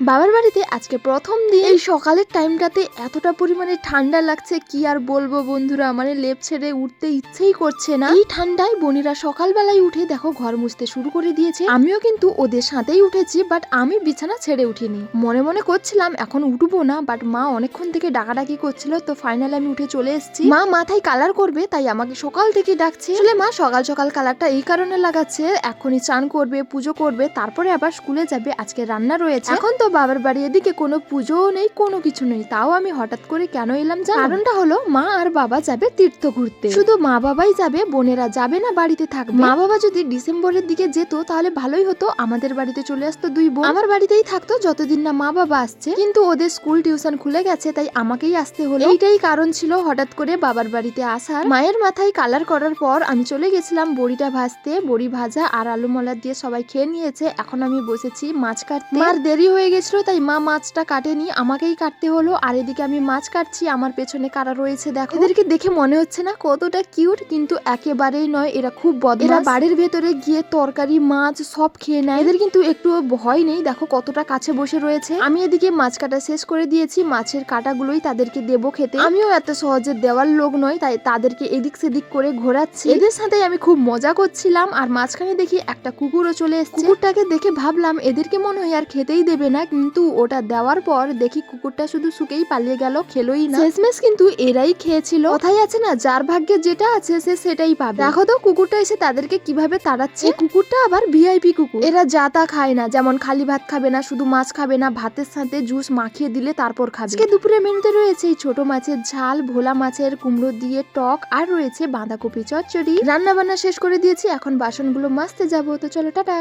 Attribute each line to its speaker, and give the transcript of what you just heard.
Speaker 1: বাবার বাড়িতে আজকে প্রথম দিন। এই সকালের টাইমটাতে এতটা পরিমাণে ঠান্ডা লাগছে কি আর বলবো বন্ধুরা, মানে লেপ ছেড়ে উঠতে ইচ্ছেই করছে না। এই ঠান্ডায় বোনেরা সকালবেলায় উঠে দেখো ঘর মুছতে শুরু করে দিয়েছে। আমিও কিন্তু ওদের সাথেই উঠেছি, বাট আমি বিছানা ছেড়ে উঠিনি। মনে মনে করছিলাম এখন উঠবো না, বাট মা অনেকক্ষণ থেকে ডাকাডাকি করছিল, তো ফাইনালি আমি উঠে চলে এসেছি। মা মাথায় কালার করবে তাই আমাকে সকাল থেকে ডাকছে। আসলে মা সকাল সকাল কালারটা এই কারণে লাগাচ্ছে, এখনই চান করবে, পুজো করবে, তারপরে আবার স্কুলে যাবে। আজকে রান্না রয়েছে। এখন তো বাবার বাড়ি এদিকে কোনো পুজোও নেই, কোনো কিছু নেই, তাও আমি হঠাৎ করে কেন এলাম জানো? কারণটা হলো মা আর বাবা যাবে তীর্থ ঘুরতে। শুধু মা বাবাই যাবে, বোনেরা যাবে না, বাড়িতে থাকবে। মা বাবা যদি ডিসেম্বরের দিকে যেত তাহলে ভালোই হতো, আমাদের বাড়িতে চলে আসতো দুই বোন, আমার বাড়িতেই থাকতো যতদিন না মা বাবা আসছে। কিন্তু ওদের স্কুল টিউশন খুলে গেছে তাই আমাকেই আসতে হলো। এইটাই কারণ ছিল হঠাৎ করে বাবার বাড়িতে আসার। মায়ের মাথায় কালার করার পর আমি চলে গেছিলাম বড়িটা ভাজতে। বড়ি ভাজা আর আলু মলার দিয়ে সবাই খেয়ে নিয়েছে। এখন আমি বসেছি মাছ কাটতে। মার দেরি হয়ে গেছিল তাই মা মাছটা কাটেনি, আমাকেই কাটতে হলো। আর এদিকে আমি মাছ কাটছি, আমার পেছনে কারা রয়েছে দেখো। এদেরকে দেখে মনে হচ্ছে না কতটা কিউট, কিন্তু একেবারেই নয়, এরা খুব বদমাশ। এরা বাড়ির ভেতরে গিয়ে তরকারি মাছ সব খেয়ে নেয়। এদের কিন্তু একটু ভয় নেই, দেখো কতটা কাছে বসে রয়েছে। আমি এদিকে মাছ কাটা শেষ করে দিয়েছি, মাছের কাটাগুলোই তাদেরকে দেবো খেতে। আমিও এত সহজে দেওয়ার লোক নয়, তাই তাদেরকে এদিক সেদিক করে ঘোরাচ্ছি। এদের সাথে আমি খুব মজা করছিলাম। আর মাঝখানে দেখি একটা কুকুরও চলে এসেছে। কুকুরটাকে দেখে ভাবলাম এদেরকে মনে হয় আর খেতেই দেবে না, কিন্তু ওটা দেওয়ার পর দেখি কুকুরটা শুধু শুকেই পালিয়ে গেল, খেলোই না। শেষমেশ কিন্তু এরাই খেয়েছিল। কথাই আছে না, যার ভাগ্যে যেটা আছে সে সেটাই পাবে। দেখো তো কুকুরটা এসে তাদেরকে কিভাবে তাড়াচ্ছে। কুকুরটা আবার ভিআইপি কুকুর, এরা যা তা খায় না, যেমন খালি ভাত খাবে না, শুধু মাছ খাবে না, ভাতের সাথে জুস মাখিয়ে দিলে তারপর খাবে। আজকে দুপুরে মেনুতে রয়েছে এই ছোট মাছের ঝাল, ভোলা মাছের কুমড়ো দিয়ে টক, আর রয়েছে বাঁধাকপি চচ্চড়ি। রান্না বান্না শেষ করে দিয়েছি, এখন বাসনগুলো মাজতে যাবো, তো চলো টাটা।